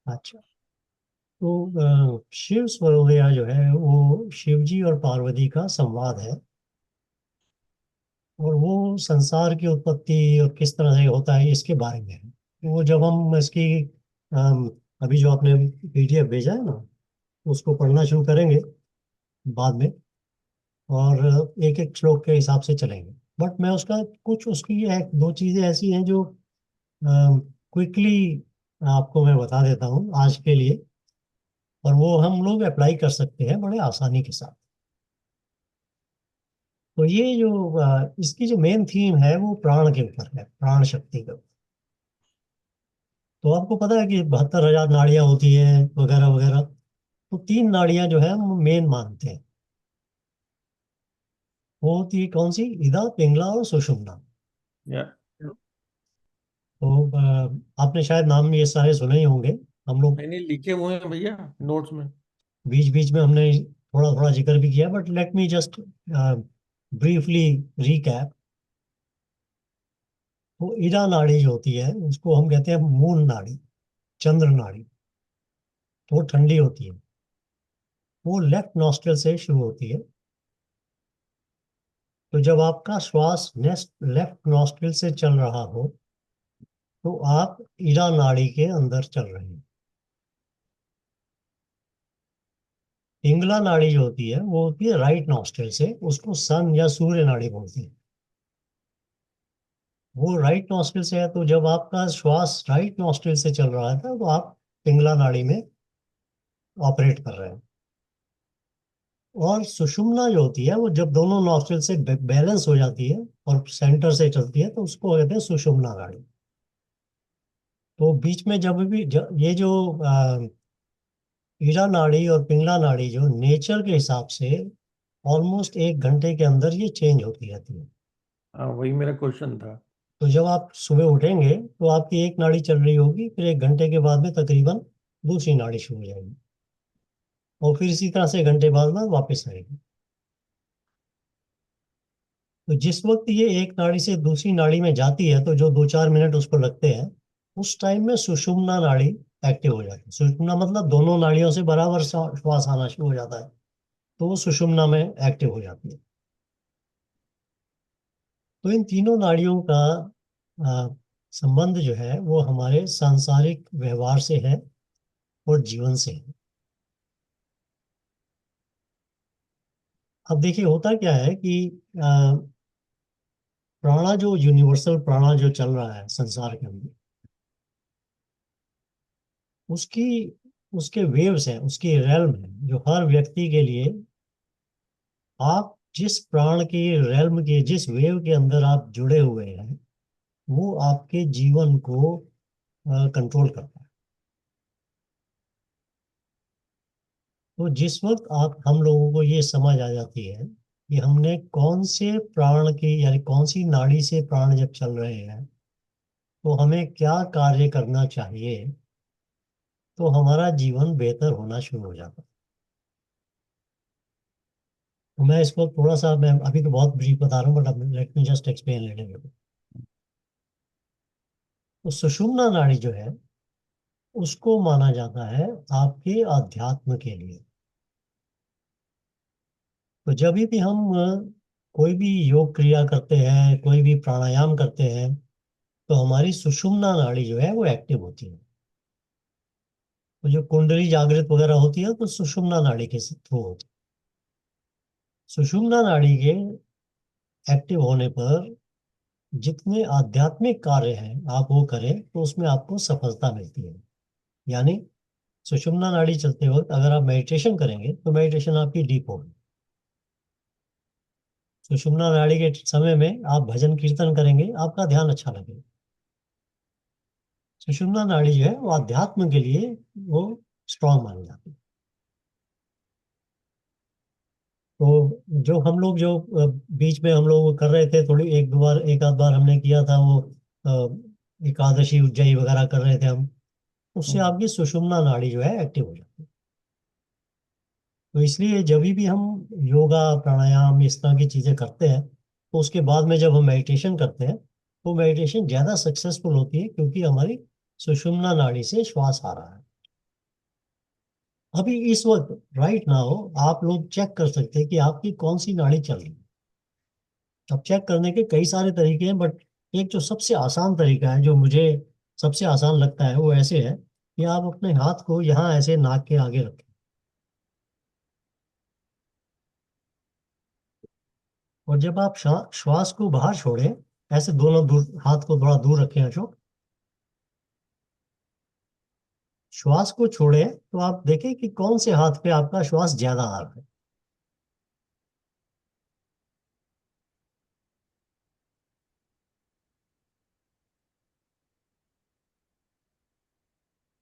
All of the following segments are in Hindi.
अच्छा। तो शिव स्वरोदया जो है वो शिव जी और पार्वती का संवाद है। और वो संसार की उत्पत्ति और किस तरह से होता है इसके बारे में है। तो वो जब हम इसकी अम, अभी जो आपने पीडीएफ भेजा है ना, उसको पढ़ना शुरू करेंगे बाद में, और एक एक श्लोक के हिसाब से चलेंगे। बट मैं उसका कुछ उसकी एक दो चीजें ऐसी हैं जो क्विकली आपको मैं बता देता हूँ आज के लिए, और वो हम लोग अप्लाई कर सकते हैं बड़े आसानी के साथ। तो ये जो इसकी जो मेन थीम है वो प्राण के ऊपर है, प्राण शक्ति के ऊपर। तो आपको पता है कि 72,000 नाड़ियां होती हैं वगैरह वगैरह। तो तीन नाड़ियां जो है हम मेन मानते हैं। वो होती है कौन सी? इदा, पिंगला और सुषुम्ना। या तो आपने शायद नाम ये सारे सुने ही होंगे। हम लोग मैंने लिखे हुए हैं भैया नोट्स में। बीच बीच में हमने थोड़ा थोड़ा जिक्र भी किया, but let me just briefly recap. वो इरा नाड़ी जो होती है उसको हम कहते हैं मून नाड़ी, चंद्र नाड़ी। तो वो ठंडी होती है। वो लेफ्ट नॉस्ट्रल से शुरू होती है। तो जब आपका श्वास नेस्ट लेफ्ट नॉस्ट्रल से चल रहा हो तो आप ईरा नाड़ी के अंदर चल रहे हैं। पिंगला नाड़ी जो होती है वो होती है राइट नॉस्ट्रल से, उसको सन या सूर्य नाड़ी बोलते हैं। वो राइट नॉस्ट्रल से है, तो जब आपका श्वास राइट नॉस्ट्रल से चल रहा था तो आप पिंगला नाड़ी में ऑपरेट कर रहे हैं। और सुषुम्ना जो होती है वो जब दोनों नॉस्ट्रल से बैलेंस हो जाती है और सेंटर से चलती है तो उसको कहते हैं सुषुम्ना नाड़ी। तो बीच में जब भी ये जो ईरा नाड़ी और पिंगला नाड़ी जो नेचर के हिसाब से ऑलमोस्ट 1 घंटे के अंदर ये चेंज होती रहती है। हाँ, वही मेरा क्वेश्चन था। तो जब आप सुबह उठेंगे तो आपकी एक नाड़ी चल रही होगी, फिर 1 घंटे के बाद में तकरीबन दूसरी नाड़ी शुरू हो जाएगी, और फिर इसी तरह से घंटे बाद में वापस आएगी। तो जिस वक्त ये एक नाड़ी से दूसरी नाड़ी में जाती है तो जो 2-4 मिनट उसको लगते हैं, उस टाइम में सुषुम्ना नाड़ी एक्टिव हो जाती है। सुषुम्ना मतलब दोनों नाड़ियों से बराबर श्वास आना शुरू हो जाता है, तो वो सुषुम्ना में एक्टिव हो जाती है। तो इन तीनों नाड़ियों का अ, संबंध जो है वो हमारे सांसारिक व्यवहार से है और जीवन से है। अब देखिए होता क्या है कि प्राणा जो यूनिवर्सल प्राणा जो चल रहा है संसार के अंदर, उसकी उसके वेव्स हैं, उसकी रेल्म है जो हर व्यक्ति के लिए, आप जिस प्राण की रेल्म के जिस वेव के अंदर आप जुड़े हुए हैं वो आपके जीवन को कंट्रोल करता है। तो जिस वक्त आप हम लोगों को ये समझ आ जाती है कि हमने कौन से प्राण की यानी कौन सी नाड़ी से प्राण जब चल रहे हैं तो हमें क्या कार्य करना चाहिए, तो हमारा जीवन बेहतर होना शुरू हो जाता है। तो मैं इसको थोड़ा सा, मैं अभी तो बहुत ब्रीफ बता रहा हूँ but let me just explain little. तो सुषुम्ना नाड़ी जो है उसको माना जाता है आपके अध्यात्म के लिए। तो जब भी हम कोई भी योग क्रिया करते हैं, कोई भी प्राणायाम करते हैं, तो हमारी सुषुम्ना नाड़ी जो है वो एक्टिव होती है। तो जो कुंडली जागृत वगैरह होती है तो सुषुम्ना नाड़ी के थ्रू होती है। सुषुम्ना नाड़ी के एक्टिव होने पर जितने आध्यात्मिक कार्य हैं आप वो करें तो उसमें आपको सफलता मिलती है। यानी सुषुम्ना नाड़ी चलते वक्त अगर आप मेडिटेशन करेंगे तो मेडिटेशन आपकी डीप होगी। सुषुम्ना नाड़ी के समय में आप भजन कीर्तन करेंगे, आपका ध्यान अच्छा लगेगा। सुषुम्ना नाड़ी जो है वो अध्यात्म के लिए वो स्ट्रांग मानी जाती है। तो जो हम लोग जो बीच में हम लोग कर रहे थे, थोड़ी एक दो बार एक आध बार हमने किया था वो एकादशी उज्जयी वगैरह कर रहे थे हम, उससे हम्म। आपकी सुषुम्ना नाड़ी जो है एक्टिव हो जाती है। तो इसलिए जब भी हम योगा प्राणायाम इस तरह की चीजें करते हैं तो उसके बाद में जब हम मेडिटेशन करते हैं तो मेडिटेशन ज्यादा सक्सेसफुल होती है, क्योंकि हमारी सुषुम्ना नाड़ी से श्वास आ रहा है। अभी इस वक्त राइट नाउ आप लोग चेक कर सकते हैं कि आपकी कौन सी नाड़ी चल रही है। अब चेक करने के कई सारे तरीके हैं, बट एक जो सबसे आसान तरीका है, जो मुझे सबसे आसान लगता है, वो ऐसे है कि आप अपने हाथ को यहाँ ऐसे नाक के आगे रखें, और जब आप श्वास को बाहर छोड़ें, ऐसे दोनों दूर, हाथ को थोड़ा दूर रखें अशोक, श्वास को छोड़ें तो आप देखें कि कौन से हाथ पे आपका श्वास ज्यादा आ रहा है।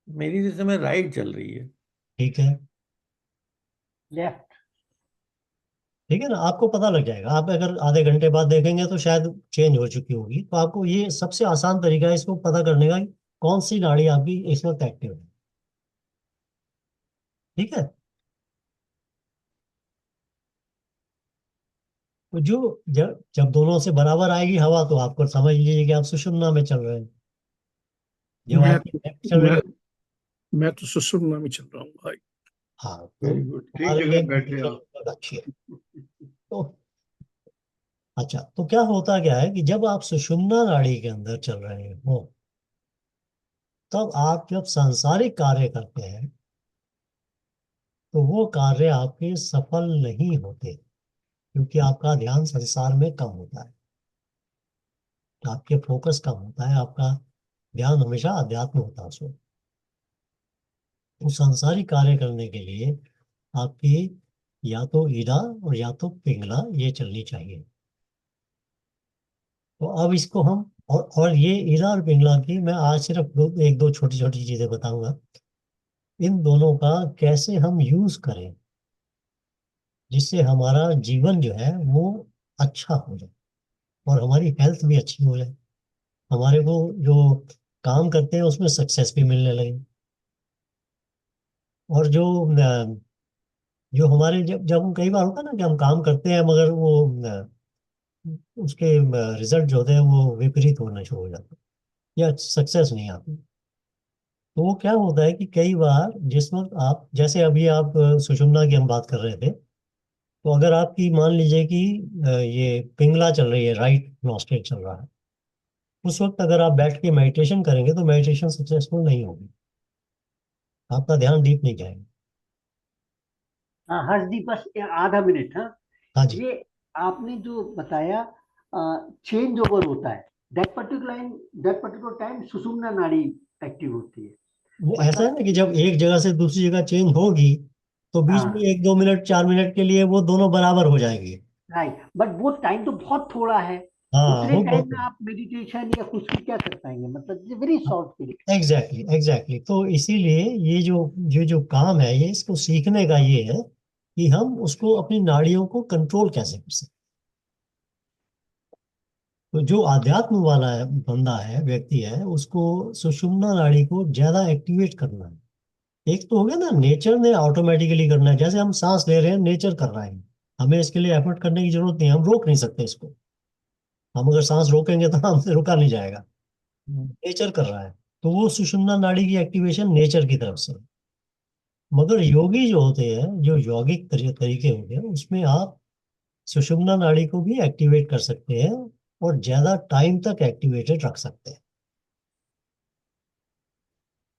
मेरी जैसे में राइट चल रही है। ठीक है। लेफ्ट। ठीक है ना, आपको पता लग जाएगा। आप अगर आधे घंटे बाद देखेंगे तो शायद चेंज हो चुकी होगी। तो आपको ये सबसे आसान तरीका है इसको पता करने का कि कौन सी नाड़ी आपकी इस वक्त एक्टिव है। ठीक है। तो जो जब जब दोनों से बराबर आएगी हवा, तो आपको समझ लीजिए कि आप सुषुम्ना में चल रहे हैं। जब मैं आपकी लेफ्ट चल रही मैं है, मैं तो सुषुम्ना में चल रहा हूँ भाई। हाँ, तो वेरी गुड, ठीक हमारे लिए जगह बैठे कंडीशन आप। बहुत अच्छी है। तो अच्छा, तो क्या होता क्या है कि जब आप सुषुम्ना नाड़ी के अंदर चल रहे हो, तब आप जब सांसारिक कार्य करते हैं, तो वो कार्य आपके सफल नहीं होते, क्योंकि आपका ध्यान संसार में कम होता है, आपके फोकस कम होता है, आपका ध्यान हमेशा अध्यात्म होता है उसमें। तो सांसारिक कार्य करने के लिए आपकी या तो ईड़ा और या तो पिंगला ये चलनी चाहिए। तो अब इसको हम और ये ईड़ा और पिंगला की मैं आज सिर्फ एक दो छोटी छोटी चीजें बताऊंगा। इन दोनों का कैसे हम यूज करें जिससे हमारा जीवन जो है वो अच्छा हो जाए, और हमारी हेल्थ भी अच्छी हो जाए, हमारे को जो काम करते हैं उसमें सक्सेस भी मिलने लगे। और जो हमारे जब जब हम कई बार होता है ना कि हम काम करते हैं मगर वो उसके रिजल्ट जो होते हैं वो विपरीत होना शुरू हो जाते हैं या सक्सेस नहीं आती। तो वो क्या होता है कि कई बार जिस वक्त आप, जैसे अभी आप सुषुम्ना की हम बात कर रहे थे, तो अगर आपकी मान लीजिए कि ये पिंगला चल रही है, राइट नॉस्ट्रिल चल रहा है, उस वक्त अगर आप बैठ के मेडिटेशन करेंगे तो मेडिटेशन सक्सेसफुल नहीं होगी, आपका ध्यान डीप नहीं जाएगा। हाँ हर्षदीप, बस आधा मिनट। हाँ, हाँ जी। ये आपने जो बताया चेंज ओवर होता है, दैट पर्टिकुलर टाइम सुषुम्ना नाड़ी एक्टिव होती है। वो ऐसा है मतलब ना कि जब एक जगह से दूसरी जगह चेंज होगी, तो बीच में हाँ, 1 2 मिनट 4 मिनट के लिए वो दोनों बराबर हो जाएंगी। राइट, बट वो टाइम तो बहुत थोड़ा है। हाँ, उतने वो टाइम बहुत। में आप मेडिटेशन या कुछ भी क्या कर पाएंगे, मतलब very short period. Exactly exactly, तो इसीलिए ये जो काम है, ये इसको सीखने का ये है कि हम उसको अपनी नाड़ियों को कंट्रोल कैसे कर सकते। तो जो आध्यात्म वाला है, बंदा है, व्यक्ति है, उसको सुषुम्ना नाड़ी को ज्यादा एक्टिवेट करना है। एक तो हो गया ना, नेचर ने ऑटोमेटिकली करना है, जैसे हम सांस ले रहे हैं, नेचर कर रहा है, हमें इसके लिए एफर्ट करने की जरूरत नहीं है, हम रोक नहीं सकते इसको। हम अगर सांस रोकेंगे तो हमसे रुका नहीं जाएगा, नेचर कर रहा है। तो वो सुषुम्ना नाड़ी की एक्टिवेशन नेचर की तरफ से। मगर योगी जो होते हैं, जो यौगिक तरीके होते हैं, उसमें आप सुषुम्ना नाड़ी को भी एक्टिवेट कर सकते हैं, और ज्यादा टाइम तक एक्टिवेटेड रख सकते हैं।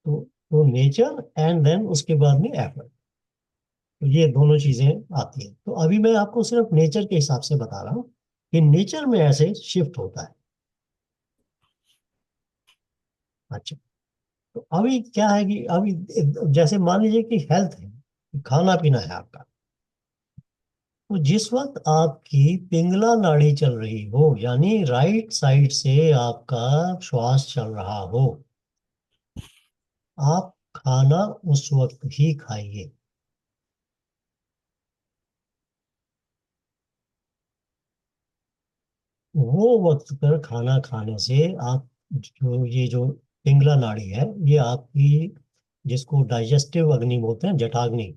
तो नेचर एंड देन उसके बाद में एफर्ट, तो ये दोनों चीजें आती हैं। तो अभी मैं आपको सिर्फ नेचर के हिसाब से बता रहा हूँ कि नेचर में ऐसे शिफ्ट होता है। अच्छा, तो अभी क्या है कि अभी जैसे मान लीजिए कि हेल्थ है, खाना पीना है आपका, तो जिस वक्त आपकी पिंगला नाड़ी चल रही हो, यानी राइट साइड से आपका श्वास चल रहा हो, आप खाना उस वक्त ही खाइए। वो वक्त पर खाना खाने से आप, जो ये जो पिंगला नाड़ी है, ये आपकी, जिसको डाइजेस्टिव अग्नि बोलते हैं, जठाग्नि,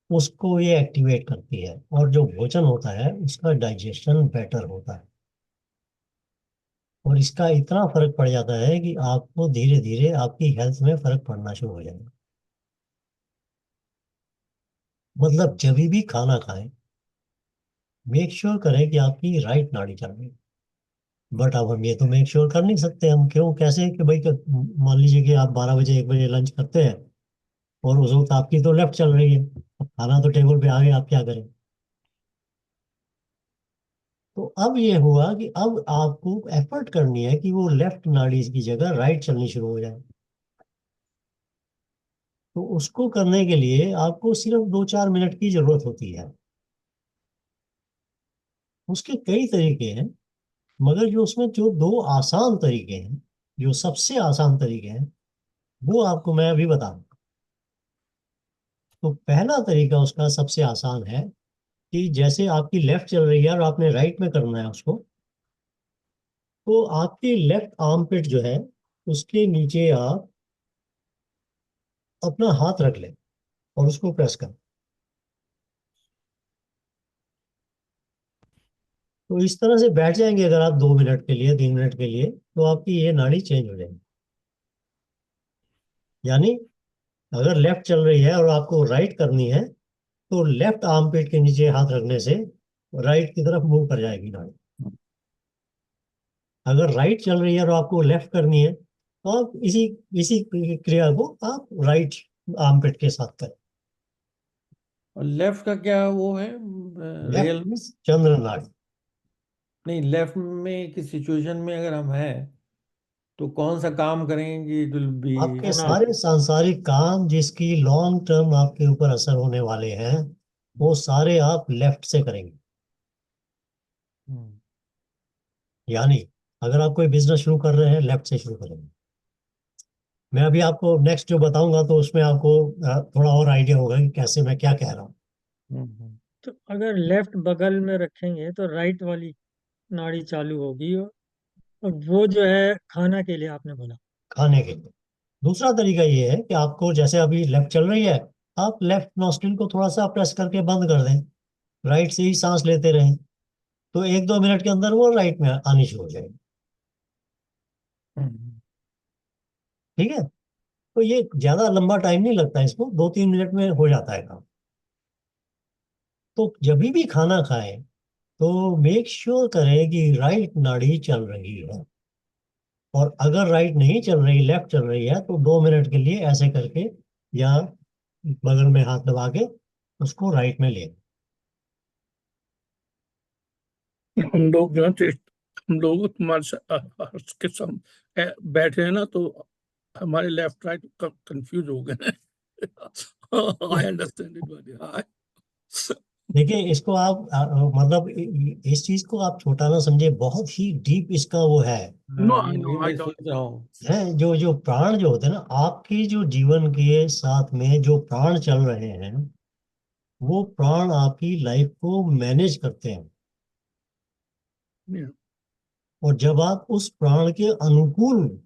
उसको ये एक्टिवेट करती है, और जो भोजन होता है उसका डाइजेशन बेटर होता है। और इसका इतना फर्क पड़ जाता है कि आपको धीरे धीरे आपकी हेल्थ में फर्क पड़ना शुरू हो जाएगा। मतलब जब भी खाना खाएं, मेक श्योर करें कि आपकी राइट नाड़ी चल रही है। बट अब हम ये तो मेक श्योर कर नहीं सकते, हम क्यों कैसे कि भाई मान लीजिए कि आप 12 बजे 1 बजे लंच करते हैं और उस वक्त आपकी तो लेफ्ट चल रही है, अब खाना तो टेबल पे आ गया, आप क्या करें। तो अब ये हुआ कि अब आपको एफर्ट करनी है कि वो लेफ्ट नाड़ी की जगह राइट चलनी शुरू हो जाए। तो उसको करने के लिए आपको सिर्फ 2-4 मिनट की जरूरत होती है। उसके कई तरीके हैं, मगर जो उसमें जो दो आसान तरीके हैं, जो सबसे आसान तरीके हैं, वो आपको मैं अभी बता दूं। तो पहला तरीका उसका सबसे आसान है कि जैसे आपकी लेफ्ट चल रही है और आपने राइट में करना है उसको, तो आपकी लेफ्ट आर्म पिट जो है उसके नीचे आप अपना हाथ रख लें और उसको प्रेस करें। तो इस तरह से बैठ जाएंगे अगर आप 2 मिनट के लिए 3 मिनट के लिए, तो आपकी ये नाड़ी चेंज हो जाएगी। यानी अगर लेफ्ट चल रही है और आपको राइट करनी है, तो लेफ्ट आर्म पिट के नीचे हाथ रखने से राइट की तरफ मूव कर जाएगी नाड़ी। अगर राइट चल रही है और आपको लेफ्ट करनी है, तो आप इसी इसी क्रिया को आप राइट आर्म पिट के साथ करें। और लेफ्ट का क्या वो है लेफ्ट रियल? मीन्स चंद्र नाड़ी। नहीं, लेफ्ट में की सिचुएशन में अगर हम हैं तो कौन सा काम करेंगे इट विल बी आपके इफेक्टिव? सारे सांसारिक काम जिसकी लॉन्ग टर्म आपके ऊपर असर होने वाले हैं, वो सारे आप लेफ्ट से करेंगे। यानी अगर आप कोई बिजनेस शुरू कर रहे हैं, लेफ्ट से शुरू करेंगे। मैं अभी आपको नेक्स्ट जो बताऊंगा तो उसमें आपको थोड़ा और आइडिया होगा कि कैसे मैं क्या कह रहा हूँ। तो अगर लेफ्ट बगल में रखेंगे तो राइट वाली नाड़ी चालू होगी, और वो जो है खाना के लिए आपने बोला। खाने के लिए दूसरा तरीका ये है कि आपको जैसे अभी लेफ्ट चल रही है, आप लेफ्ट नॉस्ट्रिल को थोड़ा सा प्रेस करके बंद कर दें, राइट से ही सांस लेते रहें, तो 1-2 मिनट के अंदर वो राइट में आनी शुरू हो जाएगी। ठीक है। तो ये ज्यादा लंबा टाइम नहीं लगता, इसको 2-3 मिनट में हो जाता है काम। तो जब भी खाना खाएं तो मेक श्योर करें कि राइट नाड़ी चल रही है। और अगर राइट नहीं चल रही, लेफ्ट चल रही है, तो 2 मिनट के लिए ऐसे करके या बगल में हाथ दबा के उसको राइट में ले। हम लोग जो है हम लोग तुम्हारे के बैठे हैं ना, तो हमारे लेफ्ट राइट कंफ्यूज हो गए हैं। I understand it very high. देखिए इसको आप मतलब इस चीज को आप छोटा ना समझे, बहुत ही डीप इसका वो है। नो हाँ, आई वही नो आई मैं डोंट। सोच रहा हूँ। है जो जो प्राण जो होते हैं ना आपके जो जीवन के साथ में, जो प्राण चल रहे हैं, वो प्राण आपकी लाइफ को मैनेज करते हैं। और जब आप उस प्राण के अनुकूल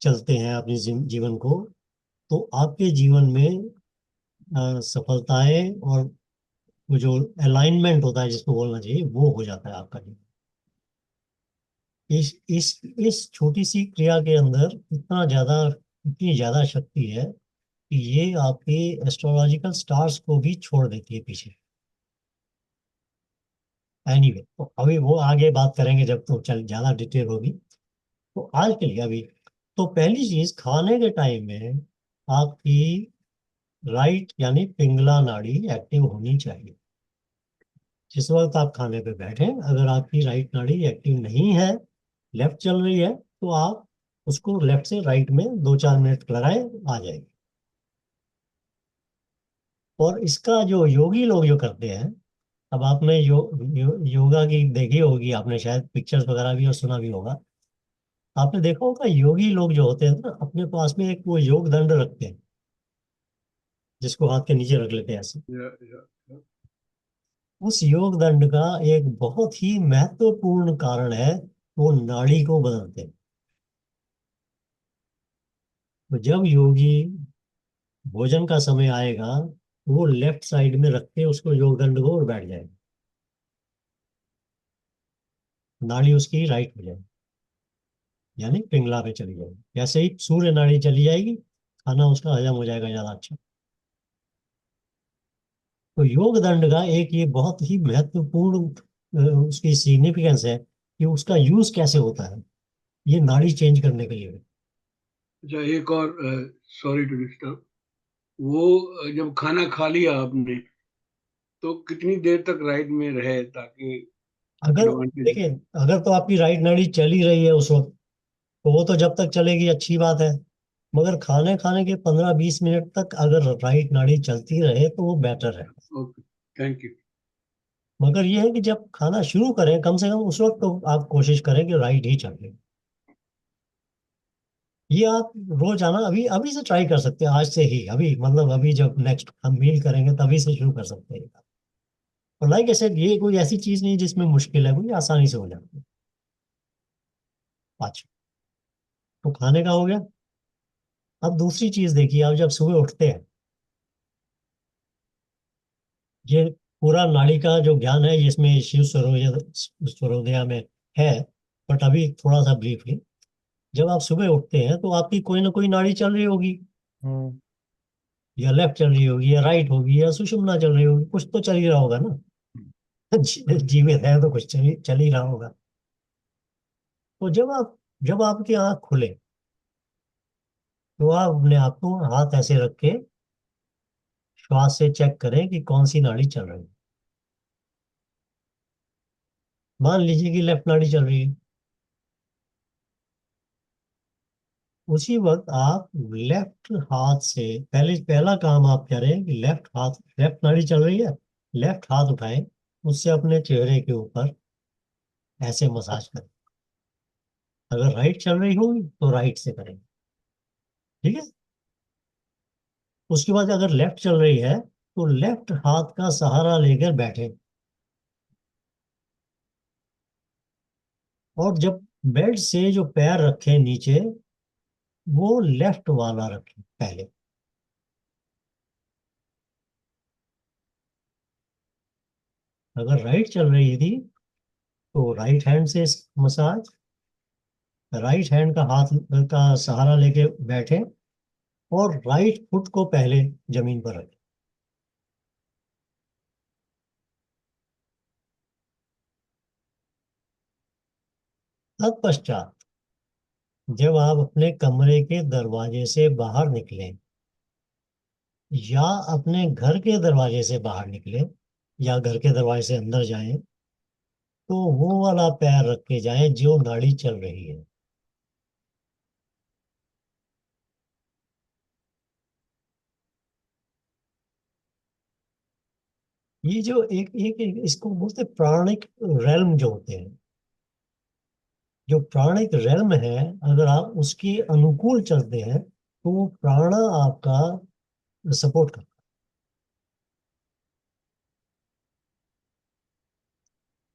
चलते हैं अपने जीवन को, तो आपके जीवन में सफलताएं और वो जो अलाइनमेंट होता है जिसको बोलना चाहिए, वो हो जाता है आपका जीवन। इस छोटी सी क्रिया के अंदर इतनी ज्यादा शक्ति है कि ये आपके एस्ट्रोलॉजिकल स्टार्स को भी छोड़ देती है पीछे। एनीवे, तो अभी वो आगे बात करेंगे जब तो चल ज्यादा डिटेल होगी। तो आज के लिए अभी, तो पहली चीज खाने के टाइम में आपकी राइट यानी पिंगला नाड़ी एक्टिव होनी चाहिए। जिस वक्त आप खाने पे बैठे, अगर आपकी राइट नाड़ी एक्टिव नहीं है, लेफ्ट चल रही है, तो आप उसको लेफ्ट से राइट में 2-4 मिनट लगाएं, आ जाएगी। और इसका जो योगी लोग जो करते हैं, अब आपने योगा की देखी होगी, आपने शायद पिक्चर्स वगैरह भी और सुना भी होगा। आपने देखा होगा योगी लोग जो होते हैं ना, अपने पास में एक वो योग दंड रखते हैं, जिसको हाथ के नीचे रख लेते हैं ऐसे। उस योग दंड का एक बहुत ही महत्वपूर्ण कारण है, वो नाड़ी को बदलते हैं। तो जब योगी भोजन का समय आएगा, वो लेफ्ट साइड में रख के उसको योग दंड को और बैठ जाएगा, नाड़ी उसकी राइट हो जाएगी, यानी पिंगला पे चली जाएगी। जैसे ही सूर्य नाड़ी चली जाएगी, खाना उसका हजम हो जाएगा ज्यादा अच्छा। तो योग दंड का एक ये बहुत ही महत्वपूर्ण उसकी सिग्निफिकेंस है कि उसका यूज कैसे होता है ये नाड़ी चेंज करने के लिए। अच्छा, एक और, सॉरी टू डिस्टर्ब, वो जब खाना खा लिया आपने तो कितनी देर तक राइट में रहे ताकि अगर एडवांटेज? देखिए, अगर तो आपकी राइट नाड़ी चल ही रही है उस वक्त, तो वो तो जब तक चलेगी अच्छी बात है। मगर खाने खाने के 15-20 मिनट तक अगर राइट नाड़ी चलती रहे तो वो बेटर है। Okay, thank you. मगर ये है कि जब खाना शुरू करें कम से कम उस वक्त तो आप कोशिश करें कि राइट ही चले। ये आप रोजाना अभी अभी से ट्राई कर सकते हैं, आज से ही, अभी मतलब अभी जब नेक्स्ट हम मील करेंगे तभी से शुरू कर सकते हैं। और लाइक ऐसे ये कोई ऐसी चीज नहीं जिसमें मुश्किल है, कोई आसानी से हो जाती है। अच्छा, तो खाने का हो गया। अब दूसरी चीज देखिए, आप जब सुबह उठते हैं, ये पूरा नाड़ी का जो ज्ञान है जिसमें शिव स्वरोदया में है, बट अभी थोड़ा सा ब्रीफली, जब आप सुबह उठते हैं तो आपकी कोई ना कोई नाड़ी चल रही होगी, हम्म। या लेफ्ट चल रही होगी या राइट होगी या सुषुम्ना चल रही होगी, कुछ तो चल ही रहा होगा ना। जीवित है तो कुछ चल ही रहा होगा। तो जब आपकी आंख खुले तो आप अपने आप को हाथ ऐसे रख के श्वास से चेक करें कि कौन सी नाड़ी चल रही है। मान लीजिए कि लेफ्ट नाड़ी चल रही है, उसी वक्त आप लेफ्ट हाथ से पहला काम आप करें कि लेफ्ट नाड़ी चल रही है, लेफ्ट हाथ उठाएं, उससे अपने चेहरे के ऊपर ऐसे मसाज करें। अगर राइट चल रही होगी तो राइट से करें, ठीक है। उसके बाद अगर लेफ्ट चल रही है तो लेफ्ट हाथ का सहारा लेकर बैठे, और जब बेड से जो पैर रखें नीचे, वो लेफ्ट वाला रखें पहले। अगर राइट चल रही थी तो राइट हैंड से मसाज, राइट हैंड का हाथ का सहारा लेके बैठे और राइट फुट को पहले जमीन पर रखें। तत्पश्चात जब आप अपने कमरे के दरवाजे से बाहर निकलें या अपने घर के दरवाजे से बाहर निकलें या घर के दरवाजे से अंदर जाएं, तो वो वाला पैर रख के जाएं जो नाड़ी चल रही है। ये जो एक इसको बोलते हैं प्राणिक रेल्म जो होते हैं, जो प्राणिक रेल्म है, अगर आप उसके अनुकूल चलते हैं तो वो प्राणा आपका सपोर्ट करता है।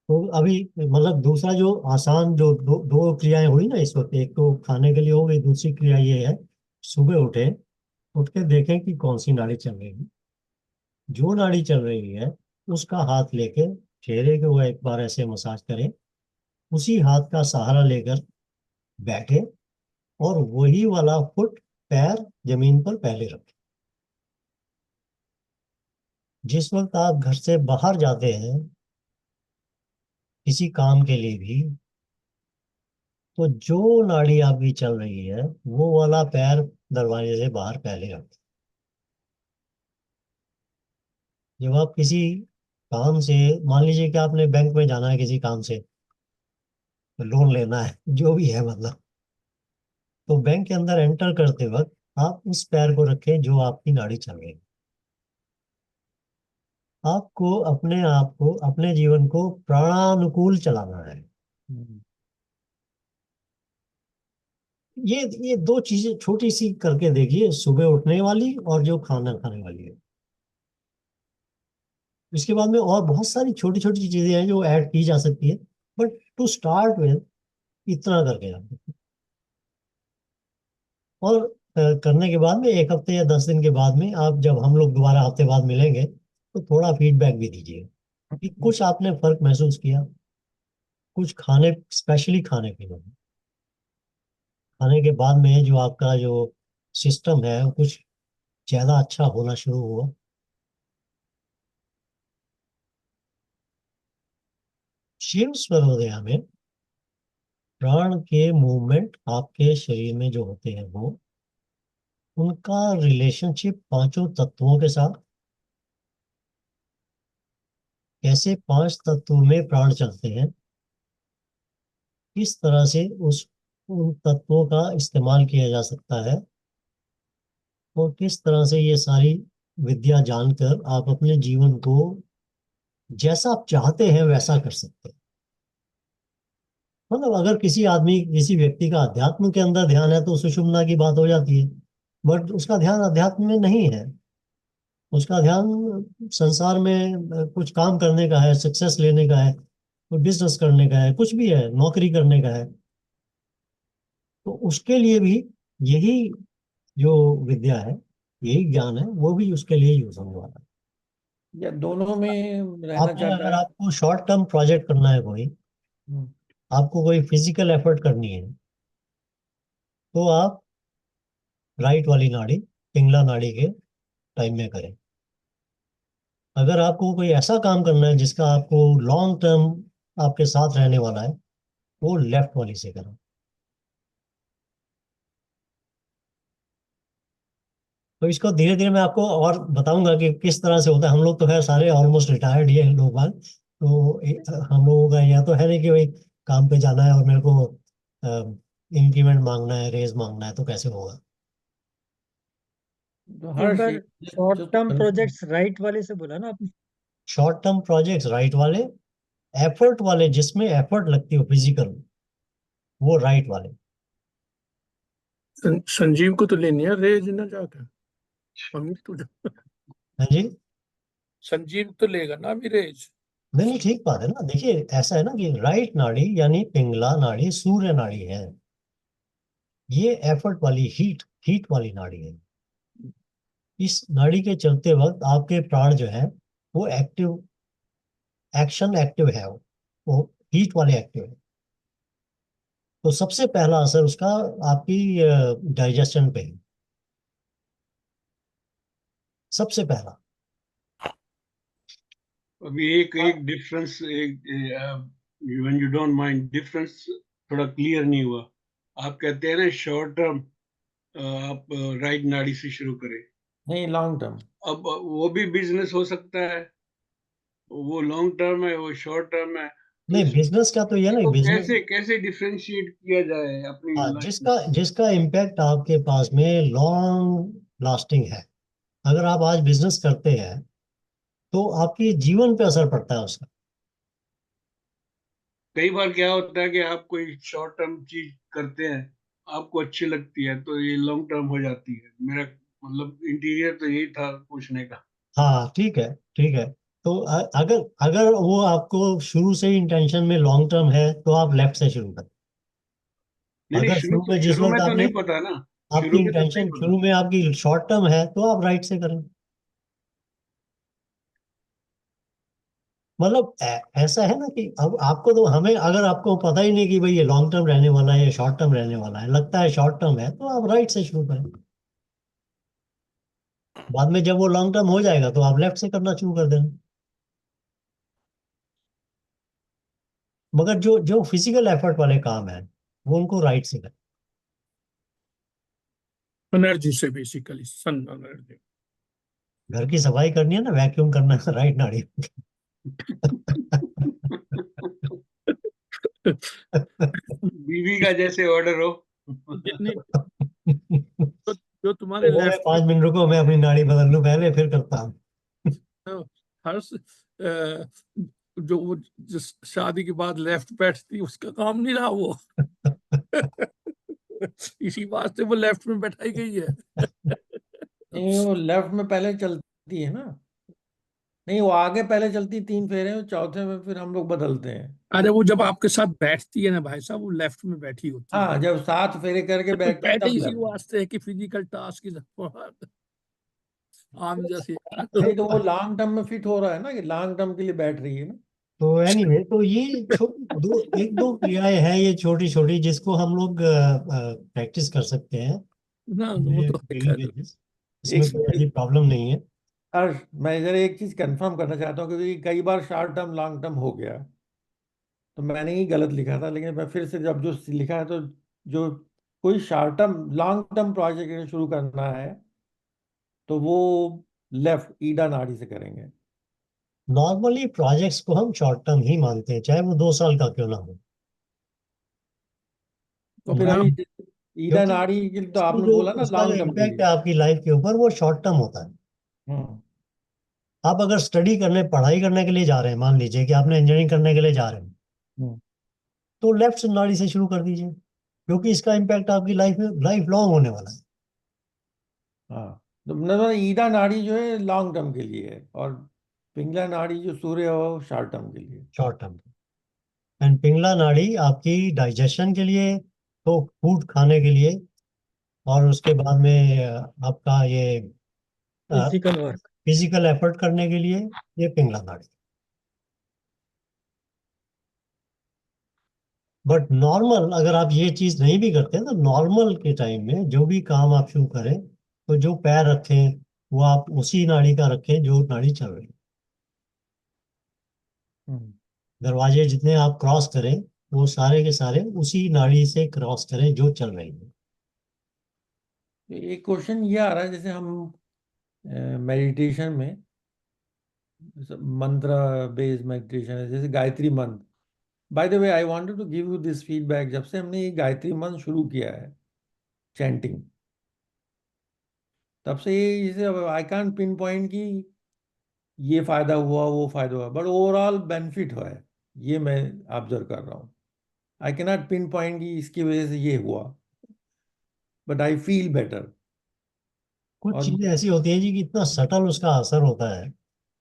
तो अभी मतलब दूसरा जो आसान जो दो क्रियाएं हुई ना इस वक्त, एक तो खाने के लिए हो गई, दूसरी क्रिया ये है, सुबह उठे, उठ के देखें कि कौन सी नाड़ी चल रही है। जो नाड़ी चल रही है उसका हाथ लेके चेहरे के वो एक बार ऐसे मसाज करें, उसी हाथ का सहारा लेकर बैठे और वही वाला फुट पैर जमीन पर पहले रखें। जिस वक्त आप घर से बाहर जाते हैं किसी काम के लिए भी, तो जो नाड़ी आपकी चल रही है वो वाला पैर दरवाजे से बाहर पहले रखें। जब आप किसी काम से, मान लीजिए कि आपने बैंक में जाना है किसी काम से, लोन लेना है, जो भी है मतलब, तो बैंक के अंदर एंटर करते वक्त आप उस पैर को रखें जो आपकी नाड़ी चल रही है। आपको अपने आप को, अपने जीवन को प्राणानुकूल चलाना है। हम्म। ये दो चीजें छोटी सी करके देखिए, सुबह उठने वाली और जो खाना खाने वाली है। इसके बाद में और बहुत सारी छोटी छोटी चीजें हैं जो ऐड की जा सकती है, बट टू स्टार्ट विद इतना करके जाते हैं। और करने के बाद में 1 हफ्ते या 10 दिन के बाद में आप, जब हम लोग दोबारा हफ्ते बाद मिलेंगे, तो थोड़ा फीडबैक भी दीजिए कि कुछ आपने फर्क महसूस किया, कुछ खाने, स्पेशली खाने पीने में, खाने के बाद में जो आपका जो सिस्टम है वो कुछ ज्यादा अच्छा होना शुरू हुआ। शिव स्वरोदया में प्राण के मूवमेंट आपके शरीर में जो होते हैं वो उनका रिलेशनशिप पांचों तत्वों के साथ, कैसे पांच तत्वों में प्राण चलते हैं, किस तरह से उन तत्वों का इस्तेमाल किया जा सकता है और किस तरह से ये सारी विद्या जानकर आप अपने जीवन को जैसा आप चाहते हैं वैसा कर सकते हैं। मतलब अगर किसी व्यक्ति का अध्यात्म के अंदर ध्यान है तो सुषुम्ना की बात हो जाती है, बट उसका ध्यान अध्यात्म में नहीं है, उसका ध्यान संसार में कुछ काम करने का है, सक्सेस लेने का है, कोई बिजनेस करने का है, कुछ भी है, नौकरी करने का है, तो उसके लिए भी यही जो विद्या है, यही ज्ञान है, वो भी उसके लिए यूज होने वाला है। या दोनों में रहना चाहता अगर है। आपको शॉर्ट टर्म प्रोजेक्ट करना है, कोई हम्म, आपको कोई फिजिकल एफर्ट करनी है, तो आप राइट वाली नाड़ी, पिंगला नाड़ी के टाइम में करें। अगर आपको कोई ऐसा काम करना है जिसका आपको लॉन्ग टर्म आपके साथ रहने वाला है, वो लेफ्ट वाली से करें। तो इसको धीरे धीरे मैं आपको और बताऊंगा कि किस तरह से होता है। हम लोग तो खैर सारे ऑलमोस्ट रिटायर्ड ही हैं लोग बाग, तो हम लोगों का यह तो है नहीं कि भाई काम पे जाना है और मेरे को इंक्रीमेंट मांगना है, रेज मांगना है, तो कैसे होगा। तो एक हर बार शॉर्ट टर्म प्रोजेक्ट्स राइट वाले से बोला ना आपने? शॉर्ट टर्म प्रोजेक्ट्स राइट वाले, एफर्ट वाले जिसमें एफर्ट लगती हो फिजिकल, वो राइट वाले। संजीव को तो लेनी है रेज ना जाकर, मम्मी तो हाँ जी। संजीव तो लेगा ना अभी रेज। नहीं नहीं, ठीक बात है ना। देखिए ऐसा है ना कि राइट नाड़ी यानी पिंगला नाड़ी सूर्य नाड़ी है, ये एफर्ट वाली हीट हीट वाली नाड़ी है। इस नाड़ी के चलते वक्त आपके प्राण जो है वो एक्टिव, एक्शन एक्टिव है, वो हीट वाले एक्टिव है। तो सबसे पहला असर उसका आपकी डाइजेशन पे है, सबसे पहला। अभी एक डिफरेंस, एक when you don't mind, difference थोड़ा क्लियर नहीं हुआ। आप कहते हैं ना शॉर्ट टर्म आप राइट नाड़ी से शुरू करें, नहीं, लॉन्ग टर्म। अब वो भी बिजनेस हो सकता है, वो लॉन्ग टर्म है, वो शॉर्ट टर्म है, तो नहीं, बिजनेस का तो ये नहीं, इसको बिजनेस कैसे कैसे डिफरेंशिएट किया जाए अपनी हाँ, लाइफ में। जिसका जिसका इम्पैक्ट आपके पास में लॉन्ग लास्टिंग है। अगर आप आज बिजनेस करते हैं तो आपके जीवन पे असर पड़ता है उसका। कई बार क्या होता है कि आप कोई शॉर्ट टर्म चीज करते हैं, आपको अच्छी लगती है, तो ये लॉन्ग टर्म हो जाती है। मेरा मतलब इंटीरियर तो यही था पूछने का। हाँ ठीक है, ठीक है। तो अगर अगर वो आपको शुरू से ही इंटेंशन में लॉन्ग टर्म है तो आप लेफ्ट से शुरू करें। नहीं नहीं, अगर शुरू में जिस शुरू वक्त में तो आपने नहीं पता ना, आपकी शुरू में तो नहीं इंटेंशन पता। शुरू में आपकी शॉर्ट टर्म है तो आप राइट से करें। मतलब ऐसा है ना कि अब आपको तो हमें अगर आपको पता ही नहीं कि भाई ये लॉन्ग टर्म रहने वाला है या शॉर्ट टर्म रहने वाला है, लगता है शॉर्ट टर्म है, तो आप राइट से शुरू करें। बाद में जब वो लॉन्ग टर्म हो जाएगा तो आप लेफ्ट से करना शुरू कर देना। मगर जो जो फिजिकल एफर्ट वाले काम है वो उनको राइट से करें। एनर्जी से, बेसिकली सन एनर्जी। घर की सफाई करनी है ना, वैक्यूम करना है, राइट नाड़ी। बीवी का जैसे ऑर्डर हो। नहीं, जो तुम्हारे वो मैं लेफ्ट 5 मिनट रुको, मैं अपनी नाड़ी बदल लूं पहले, फिर करता हूँ। हर जो वो जिस शादी के बाद लेफ्ट बैठती उसका काम नहीं रहा वो। इसी बात से वो लेफ्ट में बैठाई गई है। नहीं, वो लेफ्ट में पहले चलती है ना। नहीं, वो आगे पहले चलती 3 फेरे, और चौथे में फिर हम लोग बदलते हैं। अरे वो जब आपके साथ बैठती है ना भाई साहब, वो लेफ्ट में बैठी होती है। हाँ, जब 7 फेरे करके तो बैठती है पहले तब इसी लेफ्ट। वास्ते है कि फिजिकल टास्क इज आम जैसे। नहीं, तो वो लॉन्ग टर्म में फिट हो रहा है ना, कि लॉन्ग टर्म के लिए बैठ रही है ना। तो एनीवे, तो ये एक दो क्रियाएं हैं ये छोटी छोटी जिसको हम लोग प्रैक्टिस कर सकते हैं ना वो तो है डेली खैर। बेसिस। एक इसमें कोई ऐसी प्रॉब्लम नहीं है। और मैं इधर एक चीज कंफर्म करना चाहता हूँ, क्योंकि कई बार शॉर्ट टर्म लॉन्ग टर्म हो गया। तो मैंने ही गलत लिखा था, लेकिन मैं फिर से जब जो लिखा है, तो जो कोई short term long term project शुरू करना है तो वो लेफ्ट ईडा नाड़ी से करेंगे। नॉर्मली प्रोजेक्ट्स को हम शॉर्ट टर्म ही मानते हैं, चाहे वो 2 साल का क्यों ना हो। तो फिर हाँ, अभी ईडा क्योंकि नाड़ी के लिए तो उसको आपने जो बोला ना उसका जो लॉन्ग टर्म के इम्पैक्ट लिए। है आपकी लाइफ के ऊपर वो शॉर्ट टर्म होता है। हम्म। आप अगर स्टडी करने पढ़ाई करने के लिए जा रहे हैं, मान लीजिए कि आपने इंजीनियरिंग करने के लिए जा रहे हैं, हम्म। तो लेफ्ट नाड़ी से शुरू कर दीजिए, क्योंकि इसका इम्पैक्ट आपकी लाइफ में लाइफ लॉन्ग होने वाला है। हाँ, तो मतलब ईडा नाड़ी जो है लॉन्ग टर्म के लिए है, और पिंगला नाड़ी जो सूर्य हो वो शॉर्ट टर्म के लिए। Short term. एंड पिंगला नाड़ी आपकी डाइजेशन के लिए, तो फूड खाने के लिए, और उसके बाद में आपका ये फिजिकल वर्क। फिजिकल एफर्ट करने के लिए, ये पिंगला नाड़ी। बट नॉर्मल अगर आप ये चीज नहीं भी करते तो नॉर्मल के टाइम में जो भी काम आप शुरू करें, तो जो पैर रखें वो आप उसी नाड़ी का रखें जो नाड़ी चल रही है। हम्म। दरवाजे जितने आप क्रॉस करें वो सारे के सारे उसी नाड़ी से क्रॉस करें जो चल रही है। तो एक क्वेश्चन ये आ रहा है, जैसे हम मेडिटेशन में मंत्र बेस्ड मेडिटेशन है, जैसे Gayatri Mantra. By the way, I wanted to give you this feedback. जब से हमने ये गायत्री मंत्र शुरू किया है, चैंटिंग, तब से ये जैसे आई कांट पिन पॉइंट की ये फायदा हुआ वो फायदा हुआ, बट ओवरऑल बेनिफिट हुआ है, ये मैं ऑब्जर्व कर रहा हूँ। I can not pin point की इसकी वजह से ये हुआ, बट आई फील बेटर। कुछ और चीजें ऐसी होती है जी कि इतना सटल उसका असर होता है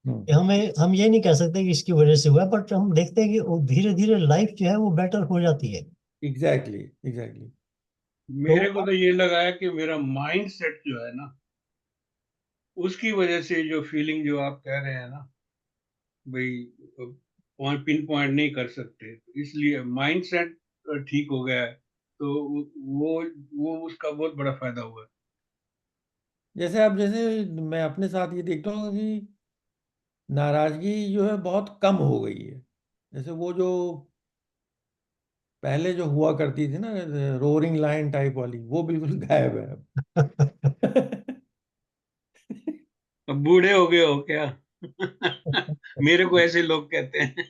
हम्म, कि हम ये नहीं कह सकते कि इसकी वजह से हुआ है, बट हम देखते हैं कि धीरे धीरे लाइफ जो है वो बेटर हो जाती है। Exactly exactly. तो मेरे को तो ये लगा है कि मेरा माइंड सेट जो है ना, उसकी वजह से जो फीलिंग जो आप कह रहे हैं ना, भाई पॉइंट पिन पॉइंट नहीं कर सकते, इसलिए माइंड सेट ठीक हो गया है, तो वो उसका बहुत बड़ा फायदा हुआ है। जैसे अब जैसे मैं अपने साथ ये देखता हूँ कि नाराजगी जो है बहुत कम हो गई है। जैसे वो जो पहले जो हुआ करती थी ना, रोरिंग लाइन टाइप वाली, वो बिल्कुल गायब है अब। अब बूढ़े हो गए हो क्या? मेरे को ऐसे लोग कहते हैं।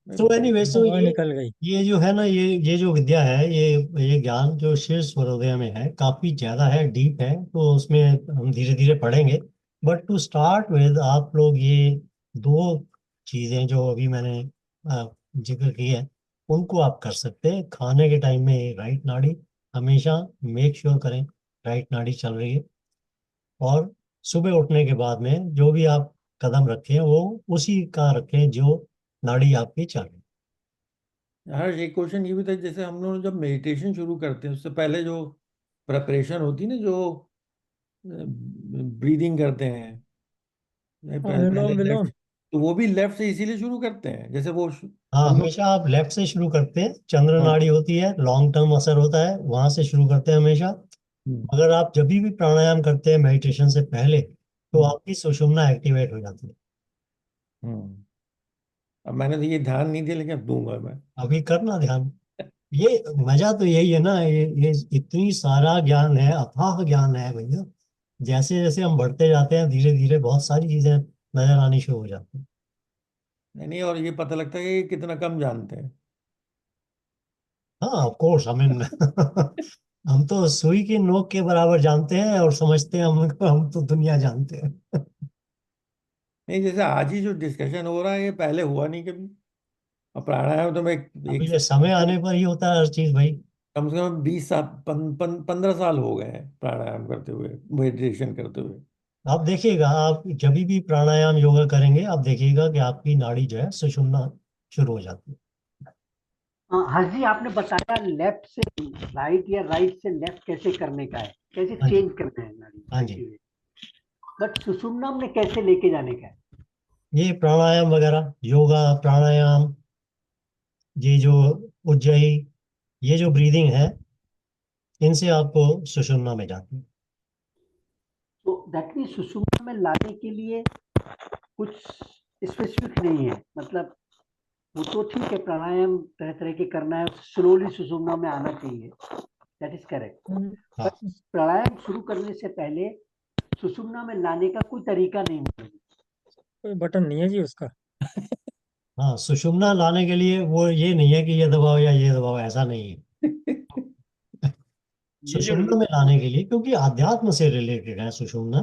तो एनीवे, सो हवा निकल गई। ये जो है ना, ये जो विद्या है, ये ज्ञान जो शीर्ष स्वरोदय में है, काफी ज्यादा है, डीप है, तो उसमें हम धीरे धीरे पढ़ेंगे। बट टू स्टार्ट विद, आप लोग ये 2 चीजें जो अभी मैंने जिक्र की है, उनको आप कर सकते हैं। खाने के टाइम में राइट नाड़ी हमेशा मेक श्योर करें राइट नाड़ी चल रही है, और सुबह उठने के बाद में जो भी आप कदम रखें वो उसी का रखें जो नाड़ी आपकी चल रही है। हाँ, एक क्वेश्चन ये भी था, जैसे हम लोग जब मेडिटेशन शुरू करते हैं उससे पहले जो प्रिपरेशन होती है ना, जो ब्रीदिंग करते हैं पहले अनुलोम लेफ्ट, विलोम। तो वो भी लेफ्ट से इसीलिए शुरू करते हैं, जैसे वो हाँ, हम लोग। हमेशा आप लेफ्ट से शुरू करते हैं। चंद्र हाँ। नाड़ी होती है, लॉन्ग टर्म असर होता है, वहां से शुरू करते हैं हमेशा। हम्म। अगर आप जब भी प्राणायाम करते हैं मेडिटेशन से पहले, तो हम्म। आपकी सुषुम्ना एक्टिवेट हो जाती है। हम्म। अब मैंने तो ये ध्यान नहीं दिया, लेकिन अब दूंगा मैं। अभी करना ध्यान। ये मजा तो यही है ना, ये इतनी सारा ज्ञान है, अथाह ज्ञान है भैया। जैसे जैसे हम बढ़ते जाते हैं धीरे धीरे बहुत सारी चीजें नजर आनी शुरू हो जाती हैं। नहीं नहीं, और ये पता लगता है कि कितना कम जानते हैं। हाँ, ऑफ कोर्स, हमें हम तो सुई की नोक के बराबर जानते हैं और समझते हैं हम तो दुनिया जानते हैं। नहीं, जैसे आज ही जो डिस्कशन हो रहा है, ये पहले हुआ नहीं कभी। और प्राणायाम तो मैं अभी एक ये समय आने पर ही होता है हर चीज भाई। कम से कम 20 साल 15 साल हो गए हैं प्राणायाम करते हुए, मेडिटेशन करते हुए। आप देखिएगा, आप जब भी प्राणायाम योगा करेंगे आप देखिएगा कि आपकी नाड़ी जो है सुषुम्ना शुरू हो जाती है। हर्ष जी, आपने बताया लेफ्ट से राइट या राइट से लेफ्ट कैसे करने का है, कैसे हाँ जी। चेंज करना है नाड़ी हाँ जी। एक्टिवेट, बट सुषुम्ना में कैसे लेके जाने का है? ये प्राणायाम वगैरह, योगा प्राणायाम, ये जो उज्जयी, ये जो ब्रीदिंग है, इनसे आपको सुषुम्ना में जाती है। तो दैट मीन सुषुम्ना में लाने के लिए कुछ स्पेसिफिक नहीं है, मतलब वो तो ठीक है, प्राणायाम तरह तरह के करना है, स्लोली सुषुम्ना में आना चाहिए, दैट इज करेक्ट। हाँ पर प्राणायाम शुरू करने से पहले सुषुम्ना में लाने का कोई तरीका नहीं है। कोई बटन नहीं है जी उसका। हाँ, सुषुम्ना लाने के लिए वो ये नहीं है कि ये दबाओ या ये दबाओ, ऐसा नहीं है। ये जो सुषुम्ना में लाने के लिए, क्योंकि अध्यात्म से रिलेटेड है सुषुम्ना,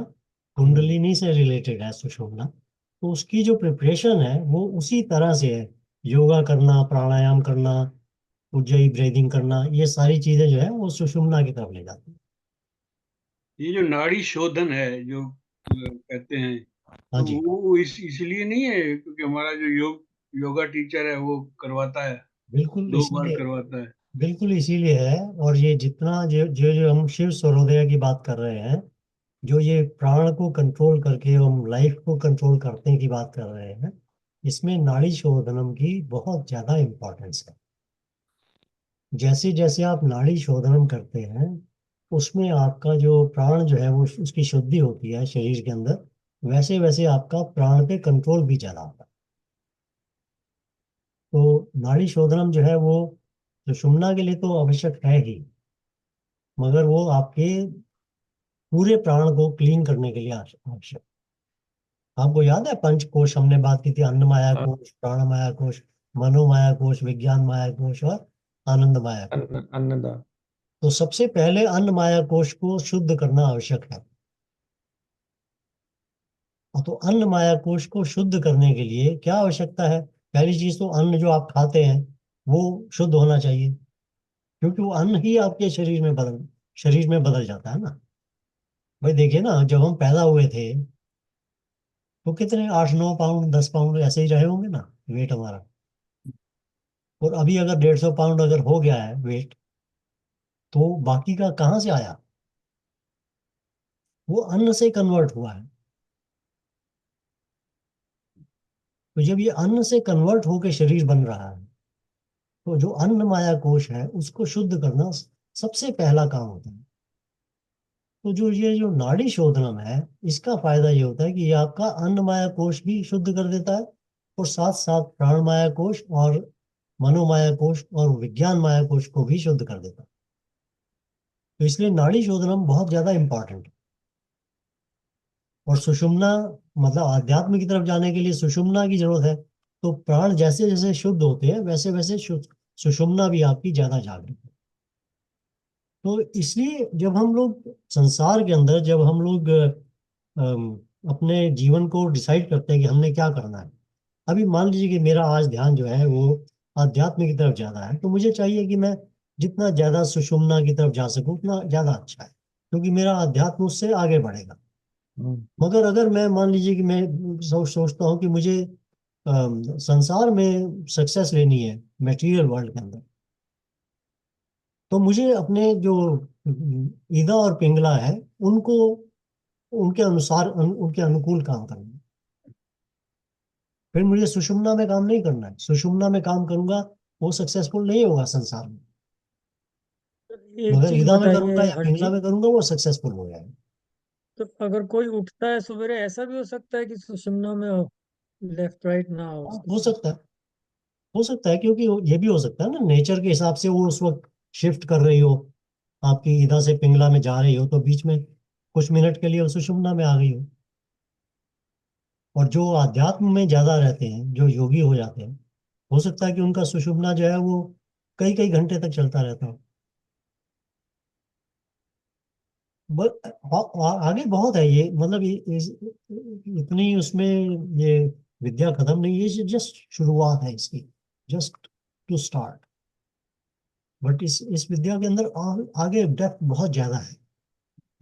कुंडलिनी से रिलेटेड है सुषुम्ना, तो उसकी जो प्रिपरेशन है वो उसी तरह से है। योगा करना, प्राणायाम करना, उज्जयी ब्रीदिंग करना, ये सारी चीजें जो है वो सुषुम्ना की तरफ ले जाती है। ये जो नाड़ी शोधन है जो कहते हैं, हाँ तो जी, वो इसलिए नहीं है क्योंकि हमारा जो योगा टीचर है वो करवाता है, बिल्कुल 2 बार इसीलिए, करवाता है। बिल्कुल इसीलिए है। और ये जितना जो जो जो हम शिव स्वरोदय की बात कर रहे हैं, जो ये प्राण को कंट्रोल करके हम लाइफ को कंट्रोल करने की बात कर रहे हैं, इसमें नाड़ी शोधनम की बहुत ज्यादा इम्पोर्टेंस है। जैसे जैसे आप नाड़ी शोधनम करते हैं, उसमें आपका जो प्राण जो है वो उसकी शुद्धि होती है शरीर के अंदर, वैसे वैसे आपका प्राण पे कंट्रोल भी ज्यादा होता है। तो नाड़ी शोधनम जो है वो सुषुम्ना के लिए तो आवश्यक है ही, मगर वो आपके पूरे प्राण को क्लीन करने के लिए आवश्यक। आपको याद है पंच कोश हमने बात की थी, अन्नमाया हाँ, कोश, प्राणमाया कोश, मनोमाया कोश, विज्ञान माया कोश और आनंद माया कोश। अन्नदा। तो सबसे पहले अन्न माया कोश को शुद्ध करना आवश्यक है। और तो अन्न माया कोश को शुद्ध करने के लिए क्या आवश्यकता है? पहली चीज तो अन्न जो आप खाते हैं वो शुद्ध होना चाहिए, क्योंकि वो अन्न ही आपके शरीर में बदल जाता है ना। भाई देखिए ना, जब हम पैदा हुए थे तो कितने 8-9 पाउंड 10 पाउंड ऐसे ही रहे होंगे ना वेट हमारा। और अभी अगर 150 पाउंड अगर हो गया है वेट, तो बाकी का कहाँ से आया? वो अन्न से कन्वर्ट हुआ है। तो जब ये अन्न से कन्वर्ट होकर शरीर बन रहा है, तो जो अन्न माया कोश है उसको शुद्ध करना सबसे पहला काम होता है। तो जो ये जो नाड़ी शोधनम है, इसका फायदा ये होता है कि ये आपका अन्न माया कोश भी शुद्ध कर देता है, और साथ साथ प्राण माया कोश और मनोमाया कोश और विज्ञान माया कोश को भी शुद्ध कर देता है। तो इसलिए नाड़ी शोधनम बहुत ज्यादा इंपॉर्टेंट है। और सुषुम्ना, मतलब आध्यात्म की तरफ जाने के लिए सुषुम्ना की जरूरत है। तो प्राण जैसे जैसे शुद्ध होते हैं वैसे वैसे सुषुम्ना भी आपकी ज्यादा जागृत है। तो इसलिए जब हम लोग संसार के अंदर, जब हम लोग अपने जीवन को डिसाइड करते हैं कि हमने क्या करना है, अभी मान लीजिए कि मेरा आज ध्यान जो है वो आध्यात्म की तरफ ज्यादा है, तो मुझे चाहिए कि मैं जितना ज्यादा सुषुम्ना की तरफ जा सकूं उतना ज्यादा अच्छा है, क्योंकि मेरा आध्यात्म उससे आगे बढ़ेगा। मगर अगर मैं मान लीजिए कि मैं सोचता हूँ कि मुझे संसार में सक्सेस लेनी है मटेरियल वर्ल्ड के अंदर, तो मुझे अपने जो ईदा और पिंगला है उनको, उनके अनुसार उनके अनुकूल काम करना है। फिर मुझे सुषुम्ना में काम नहीं करना है। सुषुम्ना में काम करूंगा वो सक्सेसफुल नहीं होगा संसार में, तो एक मगर चीज ईदा में करूंगा बताइए या हर पिंगला जी, में करूंगा वो सक्सेसफुल हो जाएगा। तो अगर कोई उठता है सवेरे, ऐसा भी हो सकता है कि सुषुम्ना में हो, लेफ्ट राइट ना हो हाँ, उसके हो पास। सकता है, हो सकता है, क्योंकि ये भी हो सकता है ना, नेचर के हिसाब से वो उस वक्त शिफ्ट कर रही हो, आपकी ईदा से पिंगला में जा रही हो, तो बीच में कुछ मिनट के लिए वो सुषुम्ना में आ गई हो। और जो आध्यात्म में ज्यादा रहते हैं, जो योगी हो जाते हैं, हो सकता है कि उनका सुषुम्ना जो है वो कई कई घंटे तक चलता रहता हो। आगे बहुत है ये, मतलब इतनी उसमें ये विद्या खत्म नहीं है, ये जस्ट शुरुआत है इसकी, जस्ट टू स्टार्ट। बट इस विद्या के अंदर आगे डेप्थ बहुत ज्यादा है।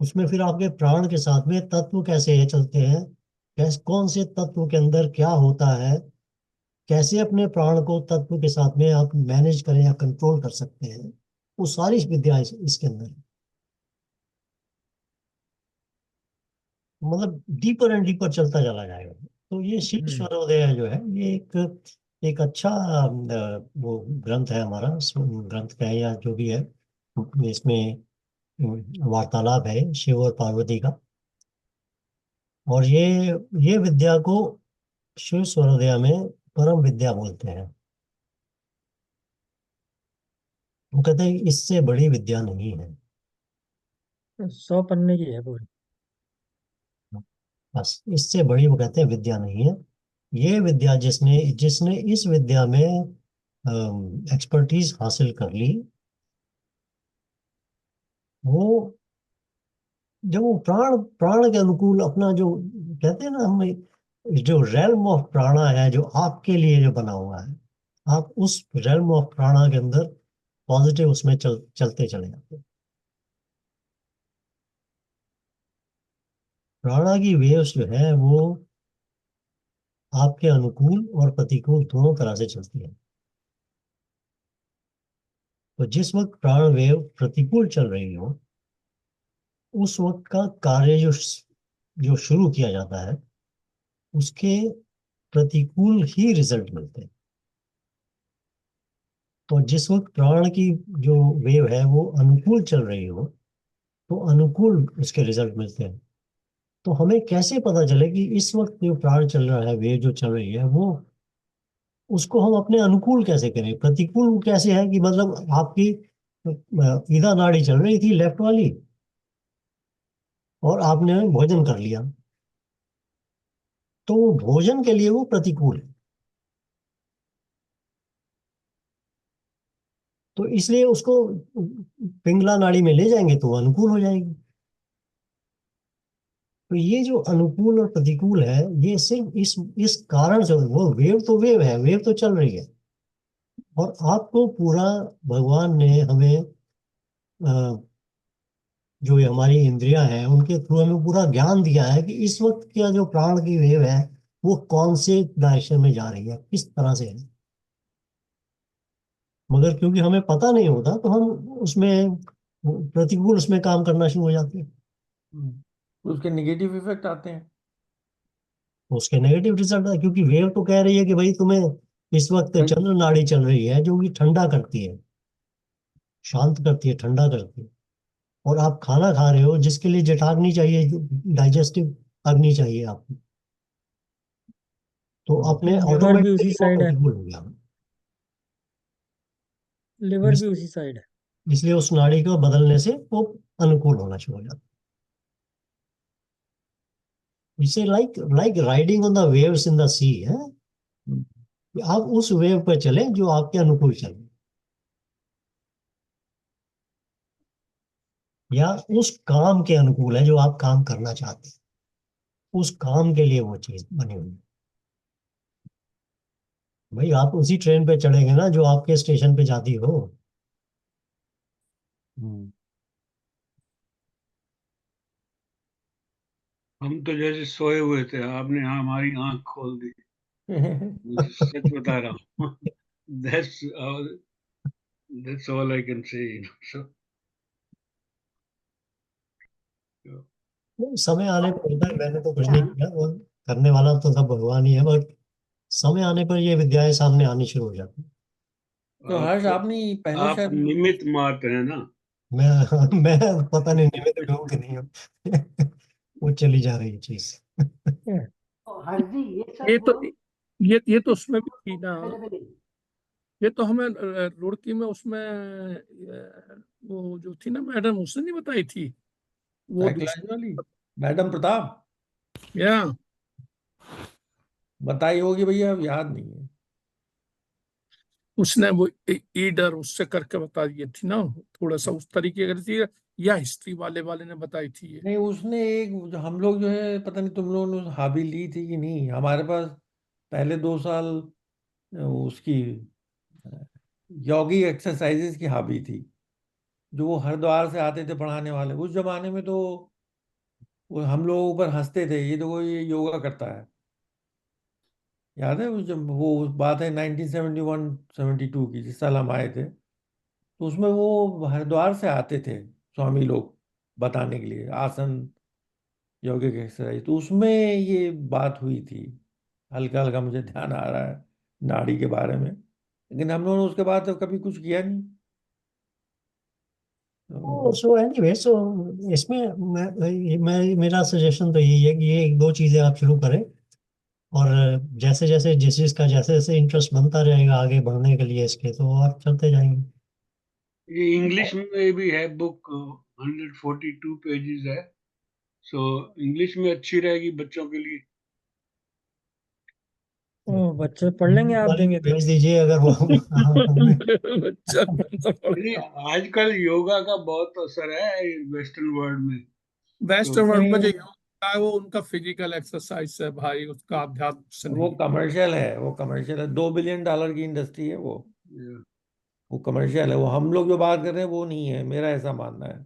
उसमें फिर आपके प्राण के साथ में तत्व कैसे है चलते हैं, कैसे कौन से तत्व के अंदर क्या होता है, कैसे अपने प्राण को तत्व के साथ में आप मैनेज करें या कंट्रोल कर सकते हैं, वो सारी विद्या इसके अंदर है। मतलब डीपर एंड डीपर चलता चला जाएगा। तो ये शिव हम्म। स्वरोदय जो है ये एक अच्छा वो ग्रंथ है हमारा, ग्रंथ का है या जो भी है। इसमें वार्तालाप है शिव और पार्वती का। और ये विद्या को शिव स्वरोदय में परम विद्या बोलते हैं। वो कहते हैं इससे बड़ी विद्या नहीं है। 100 पन्ने की है पूरी। बस इससे बड़ी वो कहते हैं विद्या नहीं है। ये विद्या जिसने जिसने इस विद्या में एक्सपर्टीज हासिल कर ली, वो जब वो प्राण प्राण के अनुकूल अपना जो कहते हैं ना, हम जो रेल्म ऑफ प्राणा है जो आपके लिए जो बना हुआ है, आप उस रेल्म ऑफ प्राणा के अंदर पॉजिटिव उसमें चलते चले जाते हैं। प्राणा की वेव्स जो है वो आपके अनुकूल और प्रतिकूल दोनों तरह से चलती है। तो जिस वक्त प्राण वेव प्रतिकूल चल रही हो, उस वक्त का कार्य जो जो शुरू किया जाता है, उसके प्रतिकूल ही रिजल्ट मिलते हैं। तो जिस वक्त प्राण की जो वेव है वो अनुकूल चल रही हो, तो अनुकूल उसके रिजल्ट मिलते हैं। तो हमें कैसे पता चले कि इस वक्त जो प्राण चल रहा है, वेव जो चल रही है, वो उसको हम अपने अनुकूल कैसे करें? प्रतिकूल कैसे है कि मतलब आपकी ईदा नाड़ी चल रही थी लेफ्ट वाली, और आपने भोजन कर लिया, तो वो भोजन के लिए वो प्रतिकूल है। तो इसलिए उसको पिंगला नाड़ी में ले जाएंगे तो वो अनुकूल हो जाएगी। तो ये जो अनुकूल और प्रतिकूल है, ये सिर्फ इस कारण से, वो वेव तो वेव है, वेव तो चल रही है, और आपको पूरा भगवान ने हमें अ, जो ये हमारी इंद्रियां हैं उनके थ्रू हमें पूरा ज्ञान दिया है कि इस वक्त का जो प्राण की वेव है वो कौन से डायरेक्शन में जा रही है, किस तरह से है। मगर क्योंकि हमें पता नहीं होता तो हम उसमें प्रतिकूल उसमें काम करना शुरू हो जाते हैं। तो उसके नेगेटिव इफेक्ट आते हैं। तो उसके नेगेटिव रिजल्ट है, क्योंकि वेव तो कह रही है कि भाई तुम्हें इस वक्त Right? चंद्र नाड़ी चल रही है जो कि ठंडा करती है, शांत करती है, ठंडा करती है। और आप खाना खा रहे हो जिसके लिए जठाग्नि चाहिए, डाइजेस्टिव अग्नि चाहिए आपको, तो अपने लिवर भी उसी ऑटोमेटिकली वो साइड है। प्रतिकूल हो गया। लिवर इस- भी उसी साइड है। इसलिए उस नाड़ी को बदलने से वो अनुकूल होना शुरू हो जाता है। इसे like like riding on the waves in the sea है, कि आप उस वेव पर चले जो आपके अनुकूल चले, या उस काम के अनुकूल है जो आप काम करना चाहते हैं, उस काम के लिए वो चीज बनी हुई है। भाई आप उसी ट्रेन पे चढ़ेंगे ना जो आपके स्टेशन पे जाती हो। हम्म। हम तो जैसे सोए हुए थे, आपने हमारी आंख खोल दी। मुझे सच बता रहा हूँ। that's all, that's all I can say, so वो समय आने पर होता है, मैंने तो कुछ नहीं किया, वो करने वाला तो सब भगवान ही है, बट समय आने पर ये विद्याएं सामने आनी शुरू हो जाती तो हर्ष, आप आपने पहले आप शायद निमित्त मात्र है ना। मैं पता नहीं निमित्त हूँ कि नहीं हूँ। वो चली जा रही है चीज। तो हर जी ये ये सब तो ये तो उसमें भी थी ना। पहले ये तो हमें रुड़की में उसमें वो जो थी ना मैडम, उसने नहीं बताई थी वो साइकोलॉजी वाली मैडम प्रताप या बताई होगी भैया, अब याद नहीं है। उसने वो ईडर उससे करके बता दी थी ना, थोड़ा सा उस तरीके की थी, या हिस्ट्री वाले वाले ने बताई थी ये। नहीं, उसने एक जो हम लोग जो है, पता नहीं तुम लोगों ने हाबी ली थी कि नहीं, हमारे पास पहले 2 साल उसकी योगी एक्सरसाइजेज की हाबी थी, जो वो हरिद्वार से आते थे पढ़ाने वाले। उस जमाने में तो वो हम लोगों ऊपर हंसते थे, ये तो कोई योगा करता है। याद है वो, जब वो बात है 1971-72 की, जिस साल हम आए थे, तो उसमें वो हरिद्वार से आते थे स्वामी लोग बताने के लिए आसन, योगिक एक्सरसाइज। तो उसमें ये बात हुई थी, हल्का हल्का मुझे ध्यान आ रहा है नाड़ी के बारे में, लेकिन हम लोगों ने उसके बाद तो कभी कुछ किया नहीं। तो सो एनीवे, सो इसमें मैं मेरा सजेशन तो यही है कि ये एक दो चीजें आप शुरू करें, और जैसे जैसे जिस चीज का जैसे जैसे इंटरेस्ट बनता रहेगा आगे बढ़ने के लिए इसके, तो आप चलते जाएंगे। ये इंग्लिश में भी है बुक, 142 पेजेस है, सो इंग्लिश में अच्छी रहेगी बच्चों के लिए। ओ, बच्चे पढ़ लेंगे आप वाले देंगे को तो। भेज दीजिए अगर वो हमें। बच्चा कौन सा पढ़ नहीं, रहा है? आजकल योगा का बहुत असर है वेस्टर्न वर्ल्ड में, तो वेस्टर्न वर्ल्ड में जो नहीं, योगा है वो उनका फिजिकल एक्सरसाइज है भाई, उसका अध्यात्म से वो नहीं। कमर्शियल है, वो कमर्शियल है, $2 बिलियन की इंडस्ट्री है वो कमर्शियल है। वो हम लोग जो बात कर रहे हैं वो नहीं है, मेरा ऐसा मानना है।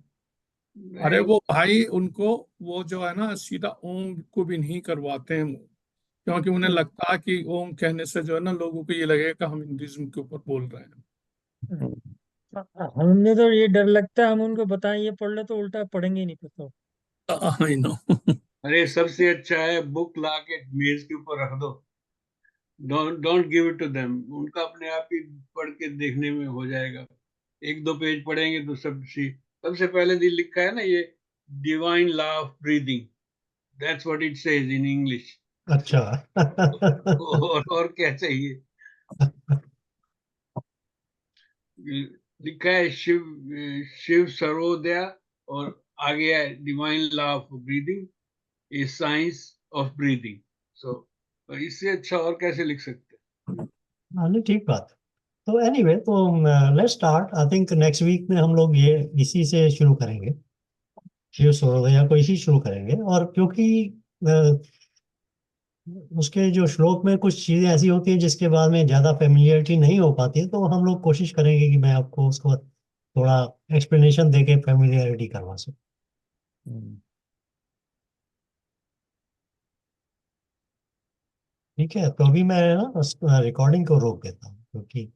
अरे नहीं, वो भाई उनको, वो जो है ना सीधा ओम को भी नहीं करवाते हैं वो, क्योंकि उन्हें लगता है कि ओम कहने से जो है ना लोगों को ये लगेगा कि हम हिंदुज्म के ऊपर बोल रहे हैं। हमने तो ये डर लगता है, हम उनको बताएं ये पढ़ ले तो उल्टा पढ़ेंगे ही नहीं पता। I know. अरे सबसे अच्छा है बुक ला के मेज के ऊपर रख दो, don't give it to them, उनका अपने आप ही पढ़ के देखने में हो जाएगा। एक दो पेज पढ़ेंगे तो सबसे पहले दिन लिखा है ना ये, divine law of breathing, that's what it says in English. अच्छा। और क्या चाहिए? लिखा है शिव, शिव सर्वोदया, और आगे है divine law of breathing, a science of breathing. So इससे अच्छा और कैसे लिख सकते हाँ नहीं, ठीक बात। तो एनीवे, तो let's start. I think next week में हम लोग ये इसी से शुरू करेंगे, शिव सूर्योदया को इसी शुरू करेंगे। और क्योंकि उसके जो श्लोक में कुछ चीजें ऐसी होती हैं जिसके बाद में ज्यादा फेमिलियरिटी नहीं हो पाती, तो हम लोग कोशिश करेंगे कि मैं आपको उसको थोड़ा एक्सप्लेनेशन देके फेमिलियरिटी करवा सकूं। हम्म। ठीक है, तो अभी मैं ना रिकॉर्डिंग को रोक देता हूँ, क्योंकि